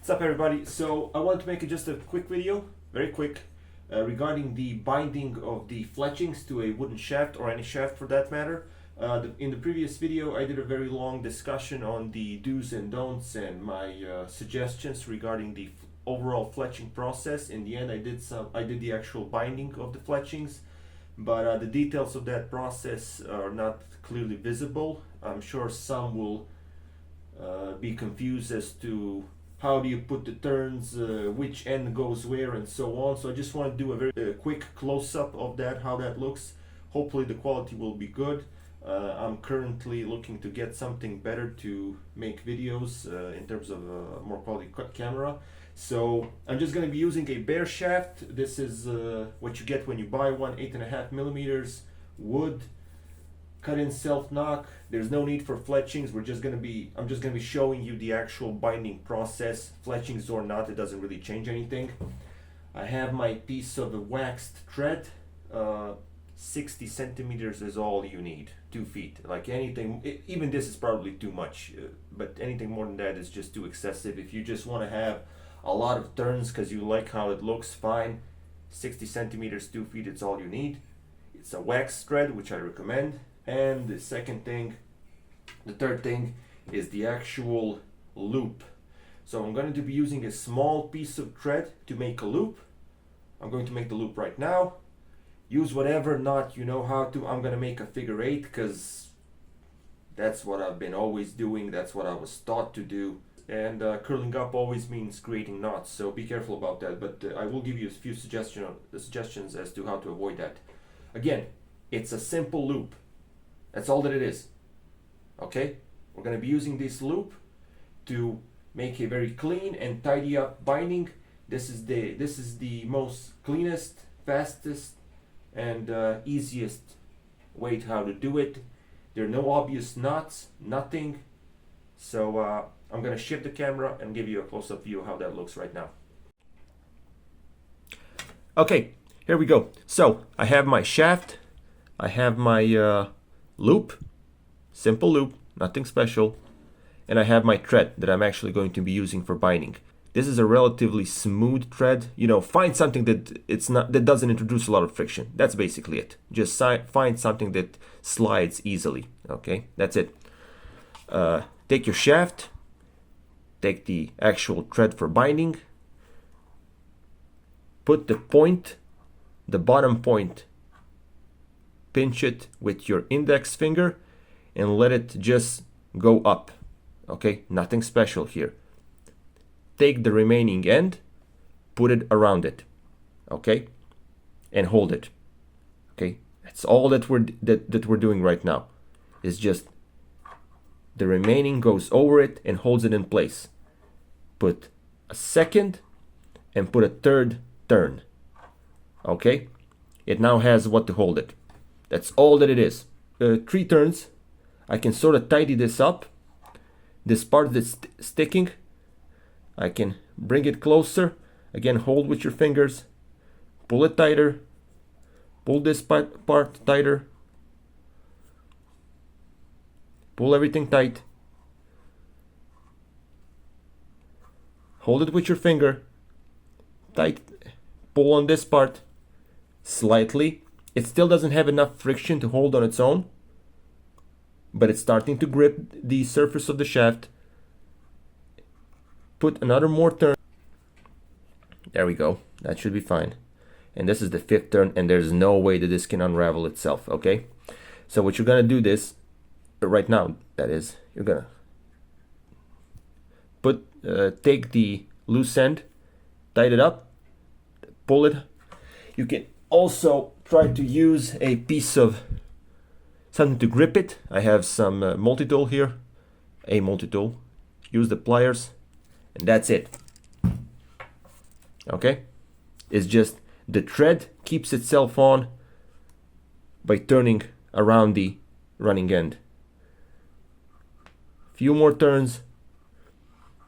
What's up, everybody? So I want to make just a quick video, very quick, regarding the binding of the fletchings to a wooden shaft, or any shaft for that matter. In the previous video I did a very long discussion on the do's and don'ts and my suggestions regarding the overall fletching process. In the end I did the actual binding of the fletchings, but the details of that process are not clearly visible. I'm sure some will be confused as to how do you put the turns, which end goes where, and so on. So I just want to do a very quick close-up of that, how that looks. Hopefully the quality will be good. I'm currently looking to get something better to make videos in terms of a more quality camera. So I'm just going to be using a bare shaft. This is what you get when you buy one, 8.5 millimeters wood, cut in self-knock. There's no need for fletchings. I'm just gonna be showing you the actual binding process. Fletchings or not, it doesn't really change anything. I have my piece of waxed thread. 60 centimeters is all you need. 2 feet. Like anything, even this is probably too much, but anything more than that is just too excessive. If you just want to have a lot of turns because you like how it looks, fine. 60 centimeters, 2 feet, it's all you need. It's a waxed thread, which I recommend. And the third thing is the actual loop. So I'm going to be using a small piece of thread to make a loop. I'm going to make the loop right now. Use whatever knot you know how to. I'm going to make a figure 8 because that's what I've been always doing. That's what I was taught to do. And curling up always means creating knots, so be careful about that. But I will give you a few suggestions as to how to avoid that. Again, it's a simple loop. That's all that it is. Okay? We're going to be using this loop to make a very clean and tidy up binding. This is the most cleanest, fastest, and easiest way to how to do it. There are no obvious knots, nothing. So I'm going to shift the camera and give you a close-up view of how that looks right now. Okay, here we go. So I have my shaft. I have my loop, simple loop, nothing special, and I have my thread that I'm actually going to be using for binding. This is a relatively smooth thread. You know, find something that doesn't introduce a lot of friction. That's basically it. Just find something that slides easily. Okay, that's it. Take your shaft, take the actual thread for binding, put the point, the bottom point, pinch it with your index finger and let it just go up. Okay, nothing special here. Take the remaining end, put it around it. Okay, and hold it. Okay, that's all that we're doing right now. Is just the remaining goes over it and holds it in place. Put a second and put a third turn. Okay, it now has what to hold it. That's all that it is. 3 turns. I can sort of tidy this up. This part that's sticking, I can bring it closer. Again, hold with your fingers. Pull it tighter. Pull this part tighter. Pull everything tight. Hold it with your finger. Tight. Pull on this part slightly. It still doesn't have enough friction to hold on its own, but it's starting to grip the surface of the shaft. Put another more turn. There we go. That should be fine. And this is the 5th turn, and there's no way that this can unravel itself, okay? So what you're gonna do this, right now, that is, you're gonna take the loose end, tighten it up, pull it. You can also try to use a piece of something to grip it. I have some multi-tool here, a multi-tool. Use the pliers, and that's it. Okay? It's just the thread keeps itself on by turning around the running end. Few more turns.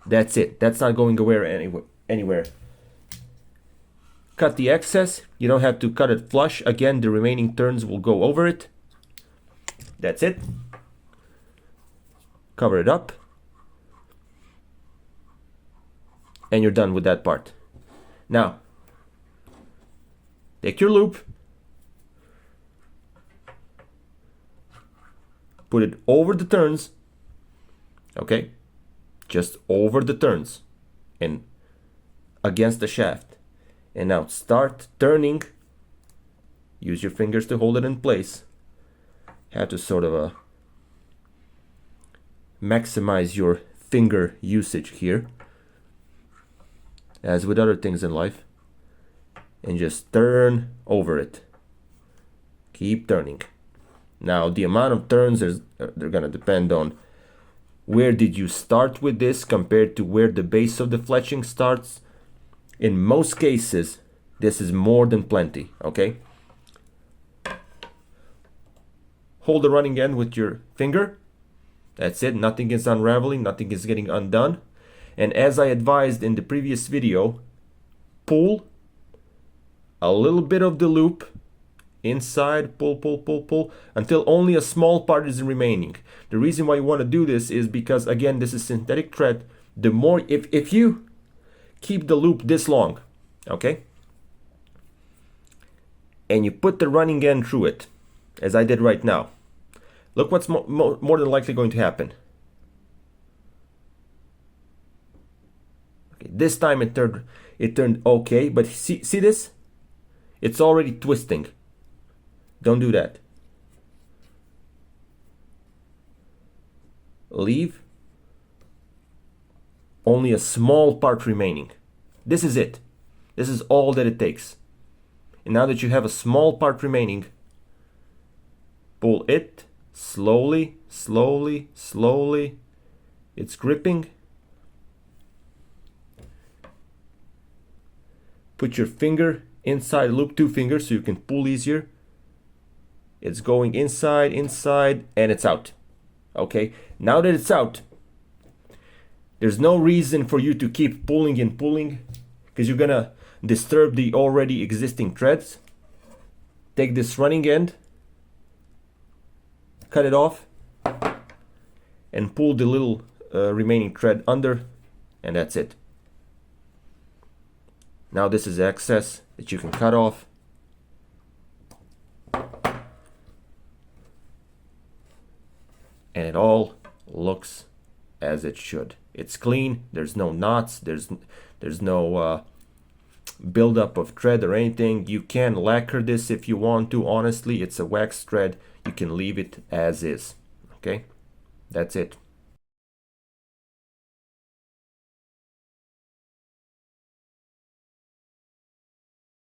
That's it. That's not going anywhere. Cut the excess. You don't have to cut it flush. Again, the remaining turns will go over it. That's it. Cover it up. and you're done with that part. Now, take your loop, put it over the turns, okay? Just over the turns and against the shaft. And now start turning. Use your fingers to hold it in place. Have to sort of maximize your finger usage here, as with other things in life. And just turn over it. Keep turning. Now the amount of turns they're gonna depend on where did you start with this compared to where the base of the fletching starts. In most cases, this is more than plenty, okay? Hold the running end with your finger. That's it, nothing is unraveling, nothing is getting undone. And as I advised in the previous video, pull a little bit of the loop inside, pull until only a small part is remaining. The reason why you want to do this is because, again, this is synthetic thread. The more, if you keep the loop this long, okay, and you put the running end through it, as I did right now, look what's more than likely going to happen. Okay, this time it turned okay, but see this? It's already twisting. Don't do that. Leave only a small part remaining. This is it. This is all that it takes. And now that you have a small part remaining, pull it slowly, slowly, slowly. It's gripping. Put your finger inside the loop, 2 fingers, so you can pull easier. It's going inside, and it's out. Okay, now that it's out, there's no reason for you to keep pulling and pulling, because you're gonna disturb the already existing threads. Take this running end, cut it off, and pull the little remaining thread under, and that's it. Now this is excess that you can cut off. And it all looks as it should. It's clean, there's no knots, there's no buildup of thread or anything. You can lacquer this if you want to. Honestly, it's a wax thread. You can leave it as is. Okay, that's it.